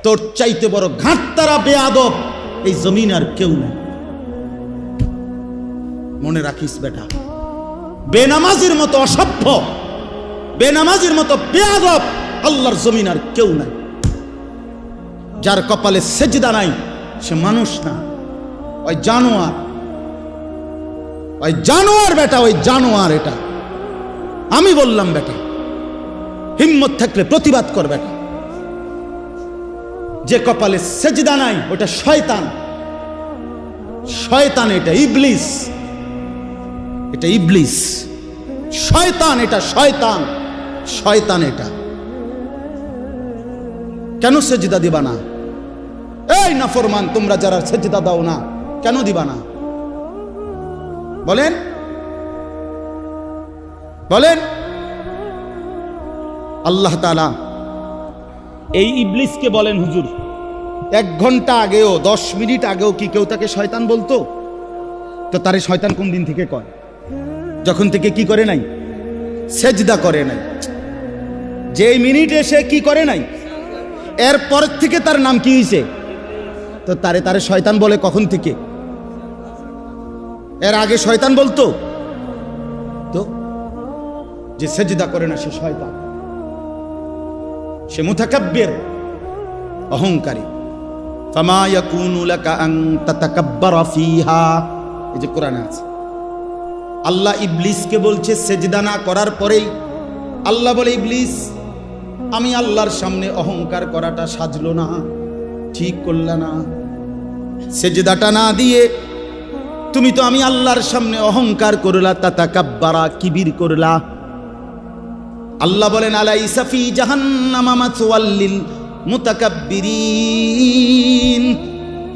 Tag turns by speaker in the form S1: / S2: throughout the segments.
S1: তোর চাইতে বড় ঘাটতারা বেয়াদব এই জমিন আর কেউ নেই। মনে রাখিস বেটা, বেনামাজির মতো অসভ্য, বেনামাজির মতো বেয়াদব আল্লাহর জমিন আর কেউ নাই। যার কপালে সেজদা নাই সে মানুষ না, ওই জানোয়ার, ওই জানোয়ার বেটা, ওই জানোয়ার। এটা আমি বললাম বেটা, হিম্মত থাকলে প্রতিবাদ কর বেটা। যে কপালে সেজদা নাই ওটা শয়তান, শয়তান, এটা ইবলিস, এটা ইবলিস, শয়তান, এটা শয়তান, শয়তান। এটা কেন সেজদা দিবা না? এই নাফরমান, তোমরা যারা সেজদা দাও না কেন দিবা না বলেন, বলেন। আল্লাহ তাআলা এই ইবলিসকে বলেন, হুজুর 1 ঘন্টা আগেও 10 মিনিট আগেও কি কেউ তাকে শয়তান বলতো? তো তারে শয়তান কোন দিন থেকে কয়? যখন থেকে কি করে নাই? সেজদা করে নাই। যেই মিনিটে সে কি করে নাই, এরপর থেকে তার নাম কি হয়েছে? তো তারে শয়তান বলে কখন থেকে? এর আগে শয়তান বলতো? তো যে সেজদা করে না সে শয়তান, সে মুতাকাব্বির, অহংকারী। ফামা ইয়াকুনু লাকা আন তাতাকাব্বারা ফিহা, এই যে কোরআনে আছে। আল্লাহ ইবলিসকে বলছে সেজদা না করার পরেই আল্লাহ বলে, ইবলিস আমি আল্লাহর সামনে অহংকার করাটা সাজলো না, ঠিক করলা না। সেজদাটা না দিয়ে তুমি তো আমি আল্লাহর সামনে অহংকার করলা, তাতাকাব্বারা, কিবির করলা। আল্লাহ বলেন, আলাইসা ফি জাহান্নামা মাসওয়াল লিল মুতাকাব্বিরিন।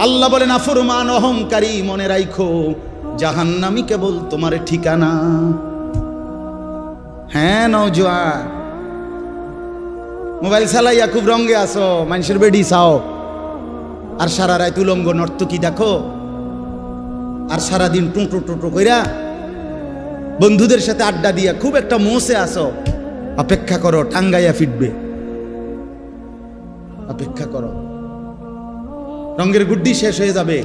S1: আল্লাহ বলেন, নাফরমান অহংকারী, মনে রাখো জাহান্নামই কেবল তোমার ঠিকানা। হ্যাঁ নওজোয়ান, মোবাইল চালাইয়া খুব রঙে আসো, মানুষের বেডি চাও, আর সারা রাত উলঙ্গ নর্তকী দেখো, আর সারাদিন টুঁটো টুঁটো কইরা বন্ধুদের সাথে আড্ডা দিয়া খুব একটা মোসে আসো। অপেক্ষা করো, টাঙ্গাইয়া ফিটবে, অপেক্ষা করো। রঙের গুড্ডি শেষ হয়ে যাবে,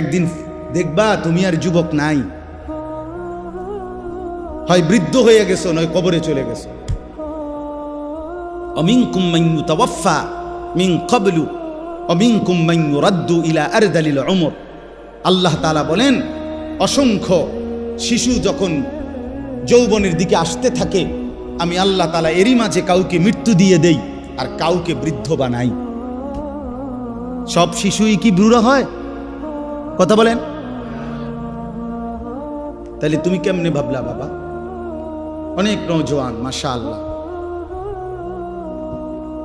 S1: একদিন দেখবা তুমি আর যুবক নাই, হয় বৃদ্ধ হয়ে গেছো নয় কবরে চলে গেছো। অমিনকুম মান ইউতাওয়াফা মিন ক্বাবলু অমিনকুম মান ইউরাদ্দু ইলা আরদালিল উমর। আল্লাহ তাআলা বলেন, অসংখ্য শিশু যখন যৌবনের দিকে আসতে থাকে, আমি আল্লাহ তাআলা এরই মাঝে কাউকে মৃত্যু দিয়ে দেই আর কাউকে বৃদ্ধ বানাই। সব শিশুই কি বুড়ো হয়? কথা বলেন। তাহলে তুমি কেমনে ভাবলা বাবা? অনেক নওজোয়ান মাশাআল্লাহ।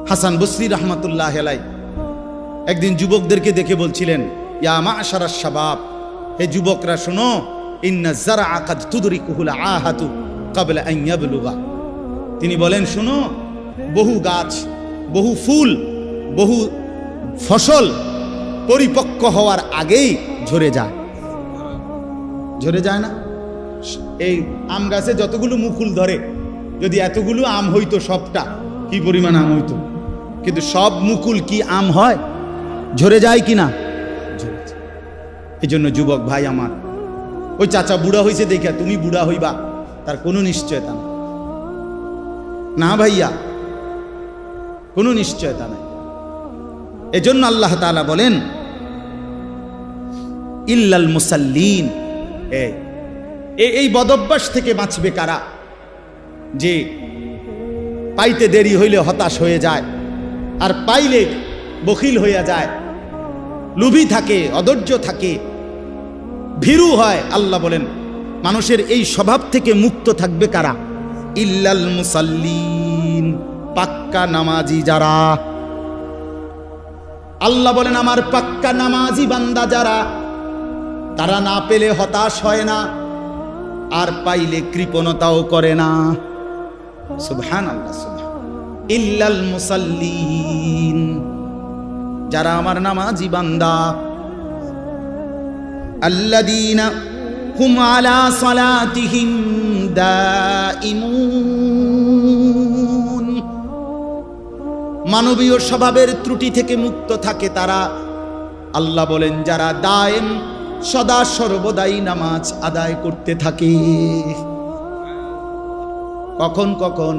S1: হাসান বসরি রহমাতুল্লাহ আলাইহি একদিন যুবকদেরকে দেখে বলছিলেন, ইয়া মা'শারাশ শাবাব, হে যুবকরা শোনো, ইন্না যারআ কাদ তুদরিকুহুল আহাতু ক্বাবলা আন ইয়াবলুগা। তিনি বলেন, শোনো, বহু গাছ, বহু ফুল, বহু ফসল পরিপক্ক হওয়ার আগেই ঝরে যায়। ঝরে যায় না? এই আম গাছে যতগুলো মুকুল ধরে, যদি এতগুলো আম হইতো সবটা, কি পরিমাণ আম হইতো, কিন্তু সব মুকুল কি আম হয়? ঝরে যায় কি না? এই জন্য যুবক ভাই আমার, ওই চাচা বুড়া হয়েছে দেখা তুমি বুড়া হইবা তার কোনো নিশ্চয়তা নেই। না ভাইয়া, কোনো নিশ্চয়তা নেই। এজন্য আল্লাহ তাআলা বলেন, ইল্লাল মুসাল্লিন। এই বদভ্যাস থেকে বাঁচবে কারা? যে পাইতে দেরি হইলে হতাশ হয়ে যায়, আর পাইলে বখিল হইয়া যায়, লোভী থাকে, অধৈর্য থাকে, ভীরু হয়। আল্লাহ বলেন, মানুষের এই স্বভাব থেকে মুক্ত থাকবে কারা? ইল্লাল মুসাল্লিন, পাক্কা নামাজি যারা। আল্লাহ বলেন, আমার পাক্কা নামাজি বান্দা যারা, তারা না পেলে হতাশ হয় না, আর পাইলে কৃপণতাও করে না। সুবহানাল্লাহ, সুবহানাল্লাহ। ইল্লাল মুসাল্লিন, যারা আমার নামাজি বান্দা। আল্লাযীনা হুম আলা সালাতিহিম দাইমুন, মানবীয় স্বভাবের ত্রুটি থেকে মুক্ত থাকে তারা। আল্লাহ বলেন যারা দায়েম সদা সর্বদাই নামাজ আদায় করতে থাকে। কখন কখন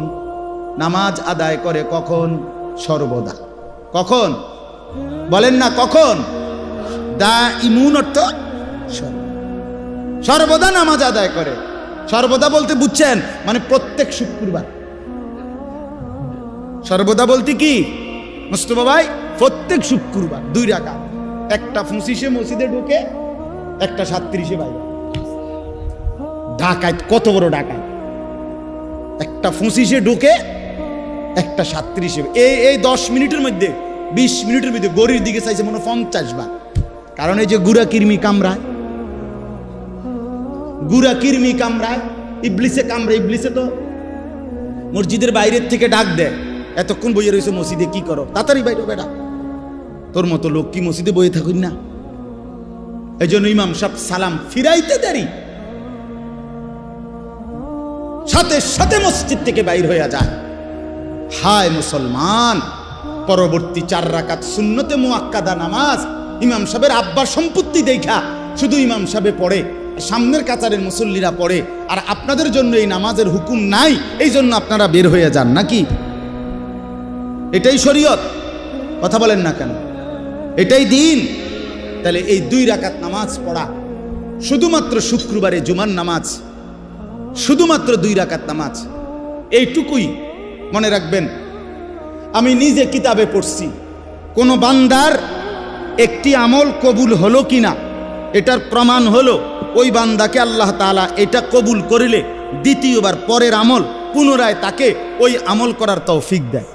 S1: নামাজ আদায় করে? কখন? সর্বদা। কখন বলেন না? কখন? দা ইমুন অর্থ সর্বদা নামাজ আদায় করে। সর্বদা বলতে বুঝছেন মানে প্রত্যেক শুক্রবার। সর্বদা বলতে কি মুস্তফা ভাই? প্রত্যেক শুক্রবার 2 রাকাত, একটা 25-এ মসজিদে ঢুকে, একটা 37-এ বাইরে। ডাকাত কত বড় ডাকাত! একটা 25-এ ঢুকে, একটা 37-এ। এই 10 মিনিটের মধ্যে 20 মিনিটের মধ্যে গড়ির দিকে চাইছে মনে 50 বার। কারণ এই যে গুড়া কিরমি কামড়ায়, গুড়া কিরমি কামড়ায়, ইবলিসে কামড়ায়। ইবলিসে তো মসজিদের বাইরের থেকে ডাক দেয়, এতক্ষণ বইয়ে রয়েছে মসজিদে, কি করো? তাড়াতাড়ি বাইরে বেটা। তোর মতো লোক কি মসজিদে বইয়ে থাকুন না? এই জন্য ইমাম সাহেব সালাম ফিরাইতে দেরি, সাথে সাথে মসজিদ থেকে বাইর হয়ে যায়। হায় মুসলমান! পরবর্তী 4 রাকাত সুন্নতে মুআক্কাদা নামাজ ইমাম সাহেবের আব্বার সম্পত্তি দেখা শুধু ইমাম সাহেবে পড়ে, সামনের কাতারের মুসল্লিরা পড়ে, আর আপনাদের জন্য এই নামাজের হুকুম নাই, এই জন্য আপনারা বের হয়ে যান নাকি? এটাই শরীয়ত? কথা বলেন না কেন? এটাই দিন? তাহলে এই 2 রাকাত নামাজ পড়া, শুধুমাত্র শুক্রবারে জুমার নামাজ, শুধুমাত্র 2 রাকাত নামাজ, এইটুকুই মনে রাখবেন। আমি নিজে কিতাবে পড়ছি, কোন বান্দার একটি আমল কবুল হলো কিনা এটার প্রমাণ হলো ওই বান্দাকে আল্লাহ তাআলা এটা কবুল করিলে দ্বিতীয়বার পরের আমল পুনরায় তাকে ওই আমল করার তৌফিক দেয়।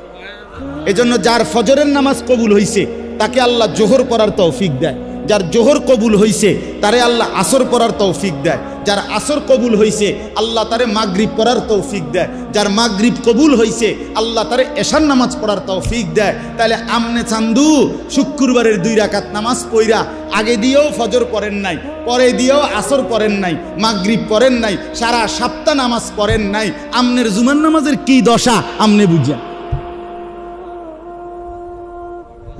S1: এজন্য যার ফজরের নামাজ কবুল হইছে তাকে আল্লাহ জোহর পড়ার তৌফিক দেয়, যার জোহর কবুল হইছে তারে আল্লাহ আসর পড়ার তৌফিক দেয়, যার আসর কবুল হইছে আল্লাহ তারে মাগরিব পড়ার তৌফিক দেয়, যার মাগরিব কবুল হইছে আল্লাহ তারে এশার নামাজ পড়ার তৌফিক দেয়। তাহলে আমনে চান্দু শুক্রবারের 2 রাকাত নামাজ পইরা আগে দিয়েও ফজর পড়েন নাই, পরে দিয়েও আসর পড়েন নাই, মাগরিব পড়েন নাই, সারা সপ্তাহ নামাজ পড়েন নাই, আমনের জুমার নামাজের কি দশা আমনে বুঝেন?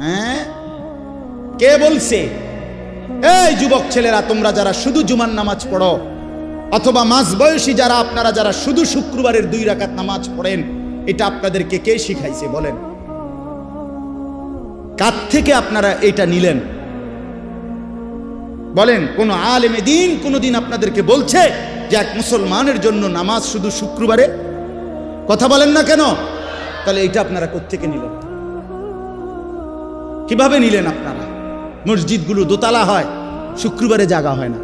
S1: হ্যাঁ, কে বলছে? এই যুবক ছেলেরা, তোমরা যারা শুধু জুমার নামাজ পড়ো, অথবা মাঝ বয়সী যারা, আপনারা যারা শুধু শুক্রবারের 2 রাকাত নামাজ পড়েন, এটা আপনাদেরকে কে শিখাইছে বলেন? কার থেকে আপনারা এটা নিলেন বলেন? কোন আলেমে দ্বীন কোনদিন আপনাদেরকে বলছে যে এক মুসলমানের জন্য নামাজ শুধু শুক্রবারে? কথা বলেন না কেন? তাহলে এটা আপনারা কোত্থেকে নিলেন? কিভাবে নিলেন আপনারা? মসজিদগুলো দোতলা হয়, শুক্রবারে জায়গা হয় না।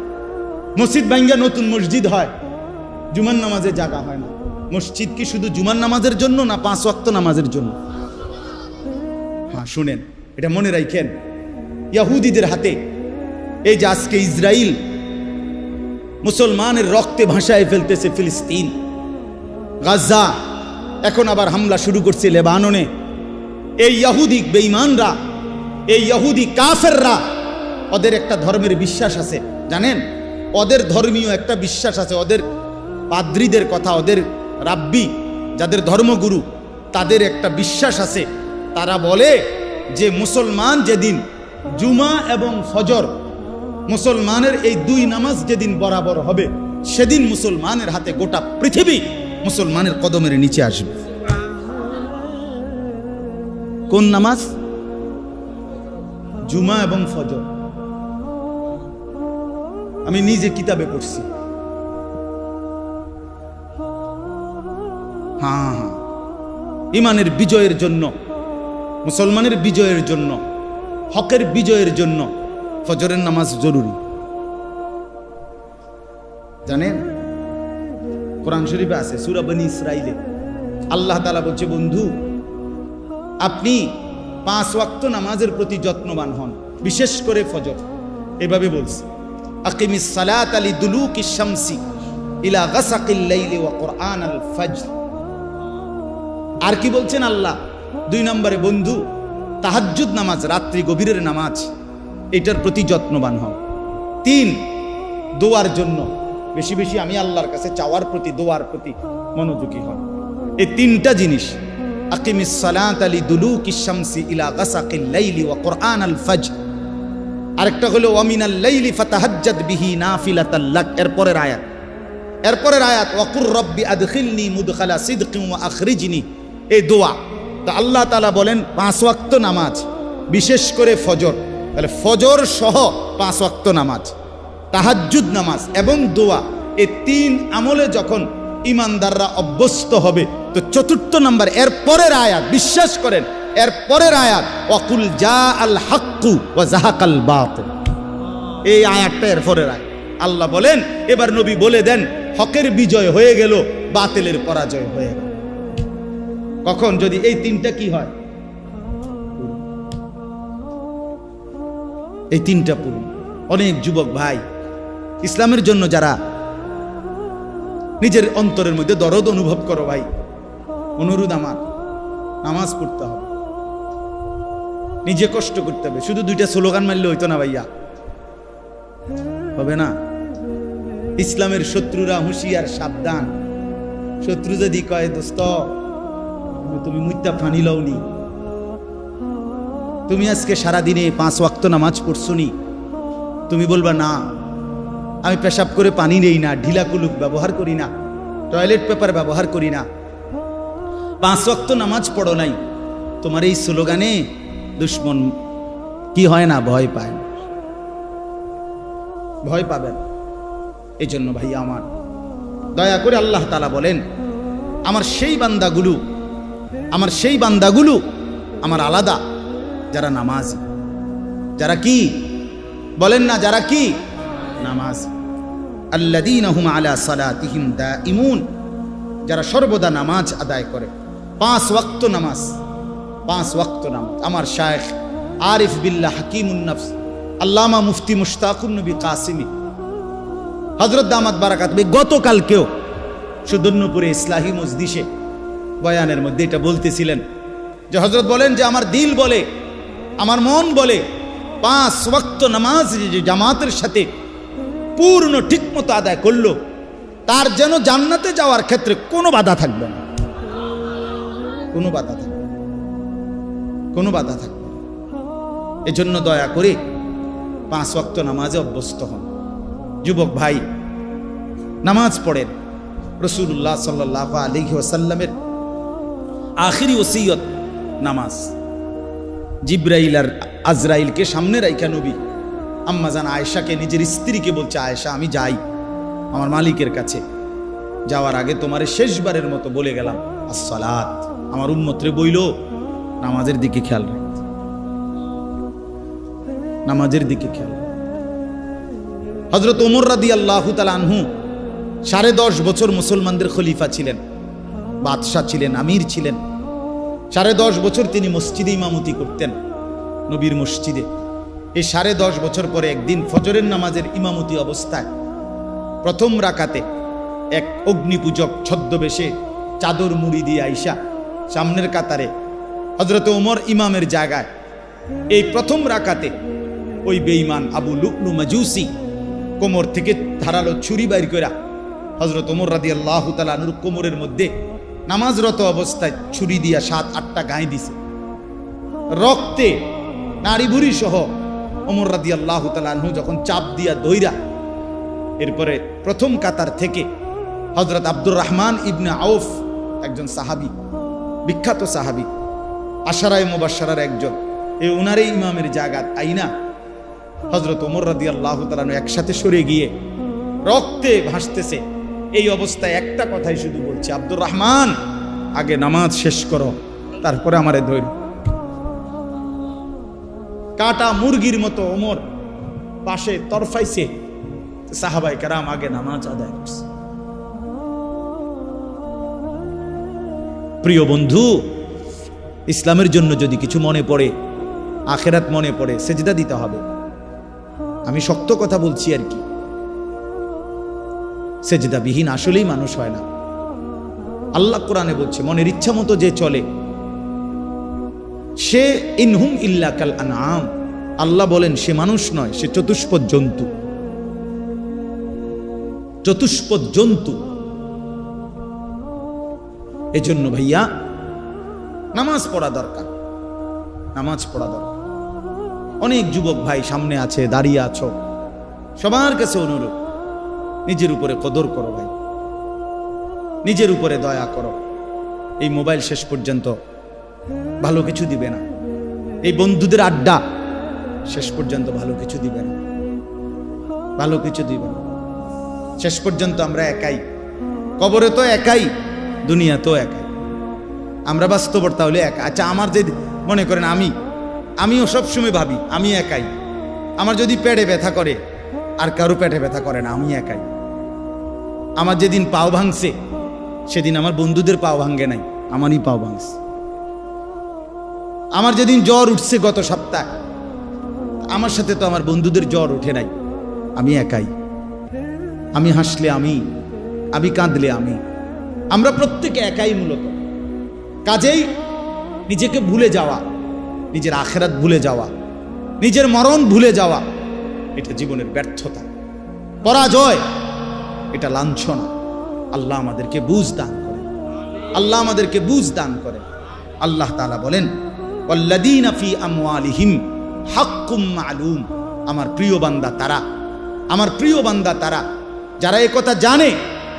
S1: মসজিদ ভাঙ্গা নতুন মসজিদ হয়, জুমার নামাজে জায়গা হয় না। মসজিদ কি শুধু জুমার নামাজের জন্য না 5 ওয়াক্ত নামাজের জন্য? হ্যাঁ, শুনেন, এটা মনে রাখেন। ইহুদিদের হাতে এই যে আজকে ইসরায়েল মুসলমানের রক্তে ভাসায় ফেলতেছে ফিলিস্তিন, গাজা, এখন আবার হামলা শুরু করছে লেবাননে। এই ইহুদি বেঈমানরা, এই ইহুদি কাফেররা, ওদের একটা ধর্মের বিশ্বাস আছে জানেন? ওদের ধর্মীয় একটা বিশ্বাস আছে। ওদের পাদ্রীদের কথা, ওদের রাব্বি যাদের ধর্মগুরু, তাদের একটা বিশ্বাস আছে। তারা বলে যে মুসলমান যেদিন জুমা এবং ফজর, মুসলমানের এই 2 নামাজ যেদিন বরাবর হবে, সেদিন মুসলমানের হাতে গোটা পৃথিবী মুসলমানের কদমের নিচে আসবে। কোন নামাজ? জুমা এবং ফজর। আমি নিজে কিতাবে পড়ছি। হ্যাঁ, ইমানের বিজয়ের জন্য, মুসলমানের বিজয়ের জন্য, হকের বিজয়ের জন্য ফজরের নামাজ জরুরি। জানেন, কোরআন শরীফে আছে, সূরা বনী ইসরাইলে আল্লাহ তাআলা বলছে, বন্ধু আপনি 5 ওয়াক্ত নামাজের প্রতি যত্নবান হন, বিশেষ করে ফজর। এভাবে বলছে, আকিমিস সালাতা লিদুলুকিশ শামসি ইলা গাসাকিল লাইলি ওয়া কুরআনাল ফাজর। আর কি বলছেন আল্লাহ? 2 নম্বরে, বন্ধু তাহাজ্জুদ নামাজ, রাত্রি গভীরের নামাজ, এটার প্রতি যত্নবান হন। 3, দোয়ার জন্য বেশি বেশি আমি আল্লাহর কাছে চাওয়ার প্রতি, দোয়ার প্রতি মনোযোগী হন। এই 3টা জিনিস আকিমিস সালাতা লিদুলুকিশ শামসি ইলা গাসাকিল লাইলি ওয়া কুরআনাল ফাজর। আরেকটা হলো ওয়া মিনাল লাইলি ফাতাহাজ্জাদ বিহি নাফিলাতাল লাক। এরপরের আয়াত ওয়া কুর রাব্বি আদখিলনি মুদখালা সিদকিন ওয়া আখরিজনি। এই দোয়া তো আল্লাহ তাআলা বলেন 5 ওয়াক্ত নামাজ, বিশেষ করে ফজর, তাহলে ফজর সহ 5 ওয়াক্ত নামাজ, তাহাজ্জুদ নামাজ এবং দোয়া, এই 3 আমলে যখন ইমানদাররা অভ্যস্ত হবে তো 4 নম্বর এরপরের আয়াত, বিশ্বাস করেন এরপরের আয়াত ওয়াকুল জা আল হাক্কু ওয়া যাহাকাল বাতিল। এই আয়াতটা এরপরের আয়াত। আল্লাহ বলেন এবার নবী বলে দেন হকের বিজয় হয়ে গেল, বাতিলের পরাজয় হয়ে গেল। কখন? যদি এই 3টা কি হয়, এই 3টা পূর্ণ। অনেক যুবক ভাই ইসলামের জন্য যারা নিজের অন্তরের মধ্যে দরদ অনুভব করো ভাই, অনুরোধ আমার, নামাজ পড়তে হবে, নিজে কষ্ট করতে হবে। শুধু 2টা স্লোগান মারলে হইতো না ভাইয়া, হবে না। ইসলামের শত্রুরা হুঁশিয়ার, সাবধান। শত্রু যদি কয় দোস্ত তুমি মুইতা ফানি লওনি, তুমি আজকে সারাদিনে 5 ওয়াক্ত নামাজ পড়ছো নি, তুমি বলবা না আমি পেশাব করে পানি নেই না, ঢিলা কুলুক ব্যবহার করি না, টয়লেট পেপার ব্যবহার করি না, 5 ওয়াক্ত নামাজ পড়ো নাই, তোমার এই স্লোগানে দুশ্মন কি হয় না, ভয় পায়, ভয় পাবেন। এই জন্য ভাইয়া আমার দয়া করে আল্লাহ তাআলা বলেন আমার সেই বান্দাগুলো আমার আলাদা, যারা নামাজি, যারা কি বলেন না, যারা কি নামাজ, আল্লাযীনা হুম আলা সালাতিহিম দাঈমুন, যারা সর্বদা নামাজ আদায় করে। 5 ওয়াক্ত নামাজ, 5 ওয়াক্ত নামাজ। আমার শায়েখ আরিফ বিল্লাহ হাকিমুন নফস আল্লামা মুফতি মুশতাকুন নবী কাসিমি হযরত দামাত বারাকাত গতকালকেও সুদর্ণপুরে ইসলাহি মজলিসে বয়ানের মধ্যে এটা বলতেছিলেন যে হযরত বলেন যে আমার দিল বলে, আমার মন বলে 5 ওয়াক্ত নামাজ যে জামাতের সাথে পূর্ণ ঠিকমতো আদায় করলো তার যেন জান্নাতে যাওয়ার ক্ষেত্রে কোনো বাধা থাকবে না, কোনো বাধা থাকবে না, কোনো বাধা থাকবে না। এজন্য দয়া করে 5 ওয়াক্ত নামাজে অভ্যস্ত হন। যুবক ভাই নামাজ পড়েন। রাসূলুল্লাহ সাল্লাল্লাহু আলাইহি ওয়াসাল্লামের আখিরি ওসিয়ত নামাজ। জিবরাইল আর আজরাইলকে সামনে রাইখা নবী আম্মা জান আয়েশাকে, নিজের স্ত্রীকে বলছে, আয়েশা আমি যাই আমার মালিকের কাছে, যাওয়ার আগে তোমারে শেষবারের মতো বলে গেলাম আসসালাত। আমার উম্মতরে বইল নামাজের দিকে খেয়াল রাখতে, নামাজের দিকে খেয়াল। হযরত ওমর রাদিয়াল্লাহু তাআলা আনহু 10.5 বছর মুসলমানদের খলিফা ছিলেন, বাদশাহ ছিলেন, আমির ছিলেন। 10.5 বছর তিনি মসজিদে ইমামতি করতেন, নবীর মসজিদে। এই 10.5 বছর পরে একদিন ফজরের নামাজের ইমামতি অবস্থায় প্রথম রাকাতে এক অগ্নিপূজক ছদ্মবেশে চাদর মুড়ি দিয়ে আইসা সামনের কাতারে হযরত ওমর ইমামের জায়গায়, এই প্রথম রাকাতে ওই বেঈমান আবু লু'লু মাজুসি কোমর থেকে ধারালো ছুরি বাইর কইরা হযরত ওমর রাদিয়াল্লাহু তাআলা আনহুর কোমরের মধ্যে নামাজরত অবস্থায় ছুরি দিয়া 7-8টা গায়ে দিছে। রক্তে নাড়ি ভুড়ি সহ ওমর রাদিয়াল্লাহু তাআলা আনহু যখন চাপ দিয়া ধইরা, এরপরে প্রথম কাতার থেকে হযরত আব্দুর রহমান ইবনে আউফ, একজন সাহাবী, বিখ্যাত সাহাবী, আশারায়ে মুবাশশারার একজন, এই উনারই ইমামের জায়গাত আইনা হযরত ওমর রাদিয়াল্লাহু তাআলা একসাথে সরে গিয়ে রক্তে ভাসতেছে। এই অবস্থায় একটা কথাই শুধু বলছে, আব্দুর রহমান আগে নামাজ শেষ করো, তারপরে আমারে ধৈর্য। কাটা মুরগির মতো ওমর পাশে তরফাইছে, সাহাবায়ে কেরাম আগে নামাজ আদায় করছে। প্রিয় বন্ধু, ইসলামের জন্য যদি কিছু মনে পড়ে, আখেরাত মনে পড়ে, সেজদা দিতে হবে। আমি শক্ত কথা বলছি আর কি, সেজদাবিহীন আসলেই মানুষ হয় না। আল্লাহ কোরআনে বলছে মনের ইচ্ছা মতো যে চলে সে ইনহুম ইল্লা কাল আনআম। আল্লাহ বলেন সে মানুষ নয়, সে চতুষ্পদ জন্তু, চতুষ্পদ জন্তু। এজন্য ভাইয়া নামাজ পড়া দরকার, নামাজ পড়া দরকার। অনেক যুবক ভাই সামনে আছে, দাঁড়িয়ে আছো, সবার কাছে অনুরোধ, নিজের উপরে কদর করো ভাই, নিজের উপরে দয়া করো। এই মোবাইল শেষ পর্যন্ত ভালো কিছু দিবে না, এই বন্ধুদের আড্ডা শেষ পর্যন্ত ভালো কিছু দিবে না, ভালো কিছু দিবে না। শেষ পর্যন্ত আমরা একাই, কবরে তো একাই, দুনিয়া তো একাই। আমরা বাস্তবতা হলে একা। আচ্ছা, আমার যে মনে করেন আমিও সবসময় ভাবি আমি একাই। আমার যদি পেটে ব্যথা করে, আর কারো পেটে ব্যথা করে না, আমি একাই। আমার যেদিন পাও ভাঙছে, সেদিন আমার বন্ধুদের পাও ভাঙে নাই, আমারই পাও ভাঙছে। আমার যেদিন জ্বর উঠছে গত সপ্তাহে, আমার সাথে তো আমার বন্ধুদের জ্বর উঠে নাই, আমি একাই। আমি হাসলে আমি কাঁদলে আমরা প্রত্যেকে একাই মূলত। কাজেই নিজেকে ভুলে যাওয়া, নিজের আখেরাত ভুলে যাওয়া, নিজের মরণ ভুলে যাওয়া, এটা জীবনের ব্যর্থতা, পরাজয়, এটা লাঞ্ছনা। আল্লাহ আমাদেরকে বুঝ দান করেন, আল্লাহ আমাদেরকে বুঝ দান করেন। আল্লাহ তাআলা বলেন, ওয়াল্লাযীনা ফী আমওয়ালিহিম হাক্কুম মা'লুম। আমার প্রিয় বান্দা তারা, আমার প্রিয় বান্দা তারা যারা একথা জানে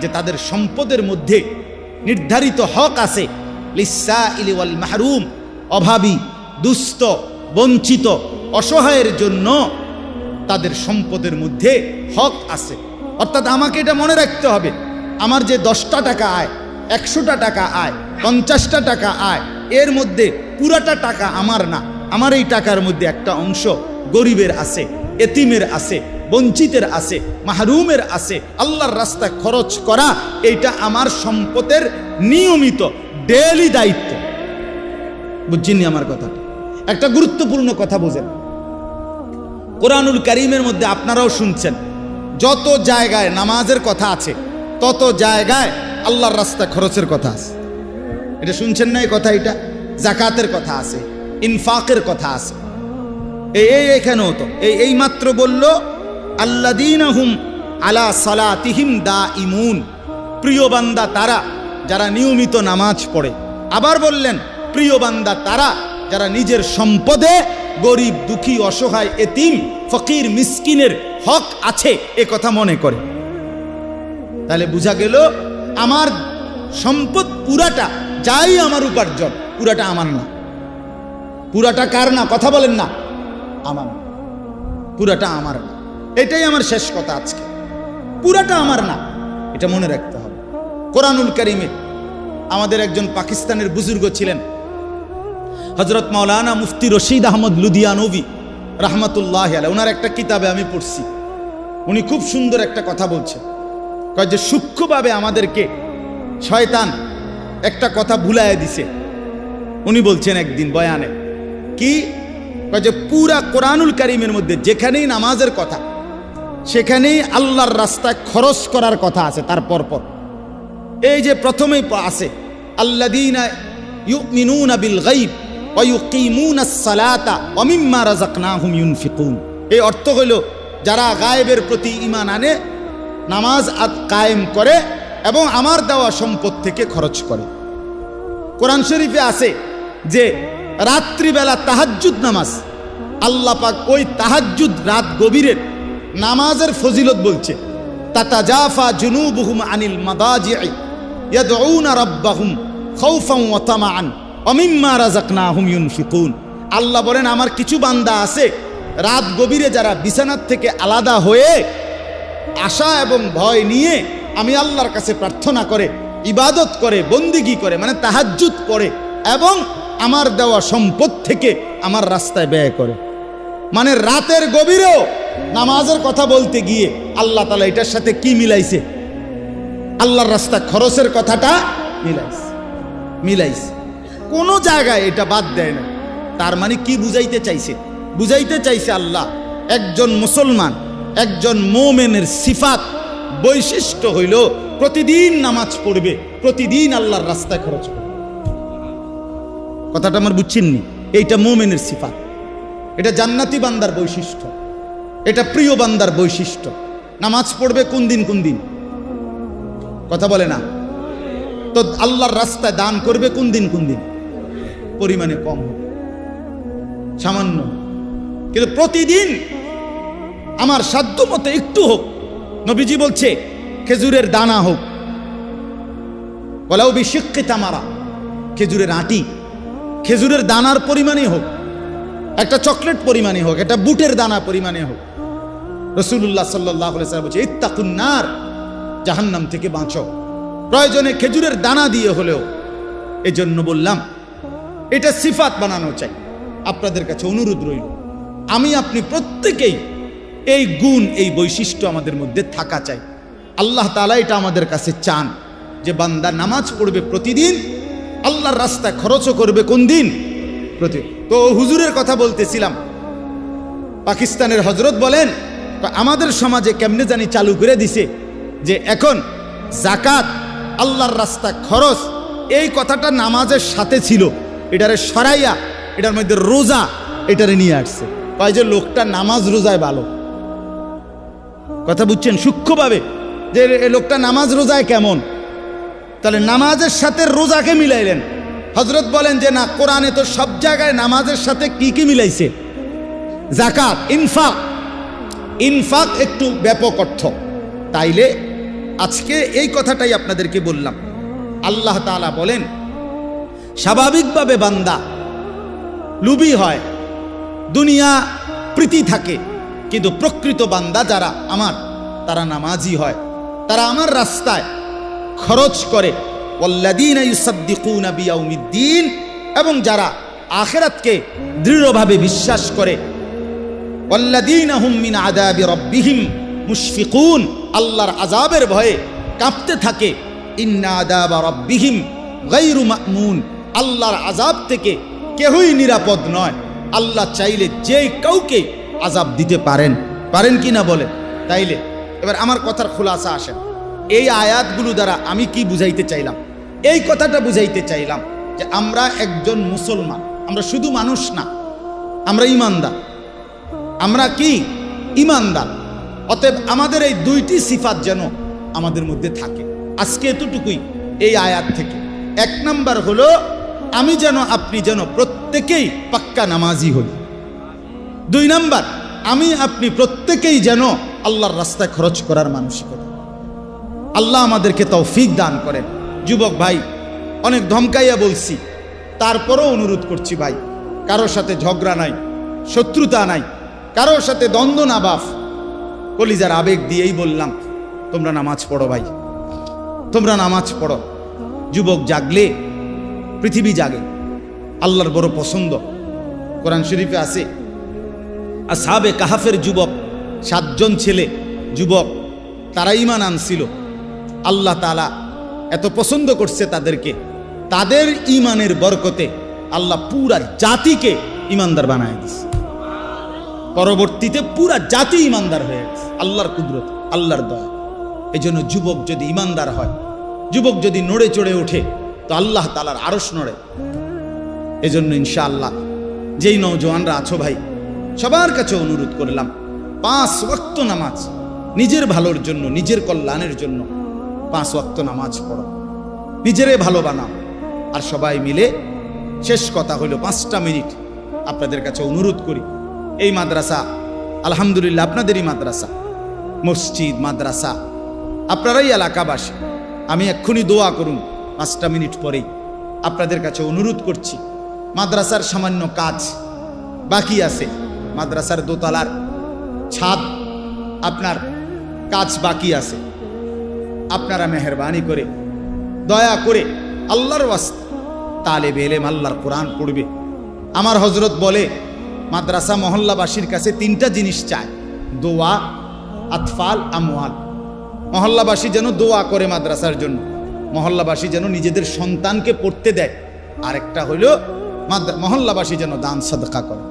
S1: যে তাদের সম্পদের মধ্যে নির্ধারিত হক আছে। লিসসাইলি ওয়াল মাহরুম, অভাবী, দুস্থ, বঞ্চিত, অসহায়ের জন্য তাদের সম্পদের মধ্যে হক আছে। অর্থাৎ আমাকে এটা মনে রাখতে হবে, আমার যে 10টা টাকা আয়, 100টা টাকা আয়, 50টা টাকা আয়, এর মধ্যে পুরাটা টাকা আমার না। আমার এই টাকার মধ্যে একটা অংশ গরিবের আছে, এতিমের আছে, বঞ্চিতের আছে, মাহরুমের আছে। আল্লাহর রাস্তায় খরচ করা এইটা আমার সম্পদের নিয়মিত ডেইলি দায়িত্ব। বুঝছেননি আমার কথা? একটা গুরুত্বপূর্ণ কথা বোঝেন, কোরআনুল কারীমের মধ্যে আপনারাও শুনছেন, যত জায়গায় নামাজের কথা আছে তত জায়গায় আল্লাহর রাস্তায় খরচের কথা আছে। এটা শুনছেন না? এই কথা, এটা যাকাতের কথা আছে, ইনফাকের কথা আছে। এখানেও তো এই মাত্র বলল, আল্লাযীনা হুম আলা সালাতিহিম দাঈমুন, প্রিয় বান্দা তারা যারা নিয়মিত নামাজ পড়ে। আবার বললেন, প্রিয় বান্দা তারা যারা নিজের সম্পদে গরিব, দুঃখী, অসহায়, এতিম, ফকির, মিসকিনের হক আছে এ কথা মনে করে। তাহলে বোঝা গেল আমার সম্পদ পুরাটা, যাই আমার উপার্জন, পুরাটা আমার না। পুরাটা কার না? কথা বলেন না। আমার, পুরাটা আমার না। এটাই আমার শেষ কথা আজকে, পুরাটা আমার না, এটা মনে রাখতে হবে। কোরআনুল কারীমে আমাদের একজন পাকিস্তানের বুজুর্গ ছিলেন, হযরত মাওলানা মুফতি রশিদ আহমদ লুধিয়ানভী রাহমাতুল্লাহ আলাইহি। ওনার একটা কিতাবে আমি পড়ছি, উনি খুব সুন্দর একটা কথা বলছেন, কয় যে সূক্ষ্মভাবে আমাদেরকে শয়তান একটা কথা ভুলাইয়া দিছে। উনি বলছেন একদিন বয়ানে, কি কয় যে পুরা কোরআনুল কারীমের মধ্যে যেখানেই নামাজের কথা, সেখানেই আল্লাহর রাস্তায় খরচ করার কথা আছে। তার পরপর এই যে প্রথমেই আছে, আল্লাযীনা ইউমিনুনা বিল গায়ব ওয়া ইউকিমুনাস সালাতা ওয়া মিম্মা রাযাকনাহুম ইউনফিকুন। এই অর্থ হইল যারা গায়েবের প্রতি ঈমান আনে, নামাজ কায়েম করে এবং আমার দেওয়া সম্পদ থেকে খরচ করে। কোরআন শরীফে আছে যে রাত্রিবেলা তাহাজ্জুদ নামাজ, আল্লাহ পাক ওই তাহাজ্জুদ রাত গভীরের নামাজের ফজিলত বলছে, তাতাজাফা জুনুবুহুম আনিল মাদাজি'i ইয়াদউনা রাব্বাহুম খাউফান ওয়া তামাআন ওয়া মিম্মা রাযাকনাহুম ইউনফিকুন। আল্লাহ বলেন, আমার কিছু বান্দা আছে রাত গভীরে যারা বিছানার থেকে আলাদা হয়ে আশা এবং ভয় নিয়ে আমি আল্লাহর কাছে প্রার্থনা করে, ইবাদত করে, বন্দিগি করে, মানে তাহাজ্জুদ পড়ে এবং আমার দেওয়া সম্পদ থেকে আমার রাস্তায় ব্যয় করে। মানে রাতের গভীরেও নামাজের কথা বলতে গিয়ে আল্লাহ তাআলা এটার সাথে কি মিলাইছে? আল্লাহর রাস্তা খরচের কথাটা মিলাইছে। কোন জায়গায় এটা বাদ দেয় না। তার মানে কি বুঝাইতে চাইছে? বুঝাইতে চাইছে আল্লাহ একজন মুসলমান, একজন মুমিনের সিফাত, বৈশিষ্ট্য হইল প্রতিদিন নামাজ পড়বে, প্রতিদিন আল্লাহর রাস্তায় খরচ করবে। কথাটা আমার বুঝছেননি? এইটা মুমিনের সিফাত, এটা জান্নাতি বান্দার বৈশিষ্ট্য, এটা প্রিয় বান্দার বৈশিষ্ট্য। নামাজ পড়বে কোন দিন কোন দিন? কথা বলে না তো। আল্লাহর রাস্তায় দান করবে কোন দিন কোন দিন? পরিমাণে কম হোক, সামান্য, কিন্তু প্রতিদিন আমার সাধ্য মতো একটু হোক। নবীজি বলছে খেজুরের দানা হোক, ওয়ালাউ বিশিক্কি তামারা, খেজুরের আটি, খেজুরের দানার পরিমাণে হোক, একটা চকলেট পরিমাণে হোক, একটা বুটের দানা পরিমাণে হোক। রাসূলুল্লাহ সাল্লাল্লাহু আলাইহি ওয়াসাল্লাম বলছে ইত্তাকুন নার, জাহান্নাম থেকে বাঁচো, প্রয়োজনে খেজুরের দানা দিয়ে হলেও। এজন্য বললাম এটা সিফাত বানানো চাই। আপনাদের কাছে অনুরোধ রইল, আমি আপনি প্রত্যেকেই এই গুণ, এই বৈশিষ্ট্য আমাদের মধ্যে থাকা চাই। আল্লাহ তাআলা এটা আমাদের কাছে চান যে বান্দা নামাজ পড়বে প্রতিদিন, আল্লাহর রাস্তায় খরচও করবে কোন দিন? তো হুজুরের কথা বলতেছিলাম, পাকিস্তানের হজরত বলেন আমাদের সমাজে কেমনে জানি চালু করে দিছে যে এখন যাকাত, আল্লাহর রাস্তায় খরচ, এই কথাটা নামাজের সাথে ছিল, এটারে সরাইয়া এটার মধ্যে রোজা এটারে নিয়ে আসছে। কয় যে লোকটা নামাজ রোজায় ভালো। কথা বুঝছেন সূক্ষ্মভাবে, যে লোকটা নামাজ রোজায় কেমন? তাহলে নামাজের সাথে রোজাকে মিলাইলেন। হযরত বলেন যে না, কোরআনে তো সব জায়গায় নামাজের সাথে কি কি মিলাইছে? যাকাত, ইনফাক। ইনফাক একটু ব্যাপক অর্থ। তাইলে আজকে এই কথাটাই আপনাদেরকে বললাম। আল্লাহ তাআলা বলেন স্বাভাবিকভাবে বান্দা লুবি হয়, দুনিয়া প্রীতি থাকে, কিন্তু প্রকৃত বান্দা যারা আমার, তারা নামাজি হয়, তারা আমার রাস্তায় খরচ করে। ওয়াল্লাযীনা ইউসাদ্দিকুনা বিয়াউমিদ্দিন, এবং যারা আখিরাতকে দৃঢ়ভাবে বিশ্বাস করে। ওয়াল্লাযীনা হুম মিন আযাবি রাব্বিহিম মুশফিকুন, আল্লাহর আযাবের ভয়ে কাঁপতে থাকে। ইন্না আযাবা রাব্বিহিম গায়রু মা'মুন, আল্লাহর আযাব থেকে কেউই নিরাপদ নয়। আল্লাহ চাইলে যে কাউকে আযাব দিতে পারেন, পারেন কি না বলেন? তাইলে এবার আমার কথার খুলাসা আসেন। এই আয়াতগুলো দ্বারা আমি কি বুঝাইতে চাইলাম? এই কথাটা বুঝাইতে চাইলাম যে আমরা একজন মুসলমান, আমরা শুধু মানুষ না, আমরা ঈমানদার। আমরা কি? ঈমানদার। অতএব আমাদের এই দুইটি সিফাত যেন আমাদের মধ্যে থাকে। আজকে এতটুকুই এই আয়াত থেকে। এক নাম্বার হলো আমি যেন, আপনি যেন প্রত্যেকেই পাক্কা নামাজি হই। দুই নাম্বার, আমি আপনি প্রত্যেকেই যেন আল্লাহর রাস্তায় খরচ করার মানসিকতা। আল্লাহ আমাদেরকে তৌফিক দান করেন। যুবক ভাই, অনেক ধমকাইয়া বলছি, তারপরও অনুরোধ করছি ভাই, কারোর সাথে ঝগড়া নাই, শত্রুতা নাই, কারোর সাথে দ্বন্দ্ব না বাফ, কলিজার আবেগ দিয়েই বললাম তোমরা নামাজ পড়ো ভাই, তোমরা নামাজ পড়ো। যুবক জাগলে পৃথিবী জাগে। আল্লাহর বড় পছন্দ। কোরআন শরীফে আছে আসহাবে কাহাফের যুবক, 7 জন ছেলে যুবক, তারা ঈমান আনছিল। আল্লাহ তাআলা এত পছন্দ করছে তাদেরকে, তাদের ঈমানের বরকতে আল্লাহ পুরা জাতিকে ঈমানদার বানায় দিয়েছে। পরবর্তীতে পুরা জাতি ঈমানদার হয়ে গেছে আল্লাহর কুদরত, আল্লাহর দয়া। এই জন্য যুবক যদি ঈমানদার হয়, যুবক যদি নড়ে চড়ে ওঠে, তো আল্লাহ তাআলার আরশ নড়ে। এজন্য ইনশাআল্লাহ যেই নওজোয়ানরা আছো ভাই, সবার কাছে অনুরোধ করলাম 5 ওয়াক্ত নামাজ, নিজের ভালোর জন্য, নিজের কল্যাণের জন্য 5 ওয়াক্ত নামাজ পড়ো, নিজেরে ভালো বানাও। আর সবাই মিলে, শেষ কথা হলো 5টা মিনিট আপনাদের কাছে অনুরোধ করি। এই মাদ্রাসা আলহামদুলিল্লাহ আপনাদেরই মাদ্রাসা, মসজিদ মাদ্রাসা, আপনারাই এলাকাবাসী। আমি এক্ষুনি দোয়া করুন 5টা মিনিট পরেই। আপনাদের কাছে অনুরোধ করছি, মাদ্রাসার সামান্য কাজ বাকি আছে, মাদ্রাসার দোতলার ছাদ আপনার কাজ বাকি আছে। আপনারা মেহেরবানি করে, দয়া করে আল্লাহর ওয়াস্তে তালেব ইলম আল্লাহর কোরআন পড়বে। আমার হযরত বলে মাদ্রাসা মহল্লাবাসীর কাছে 3টা জিনিস চায়, দোয়া, আতফাল, আমওয়াল। মহল্লাবাসী যেন দোয়া করে মাদ্রাসার জন্য, মহল্লাবাসী যেন নিজেদের সন্তানকে পড়তে দেয়, আরেকটা হইল মহল্লাবাসী যেন দান সাদকা করে।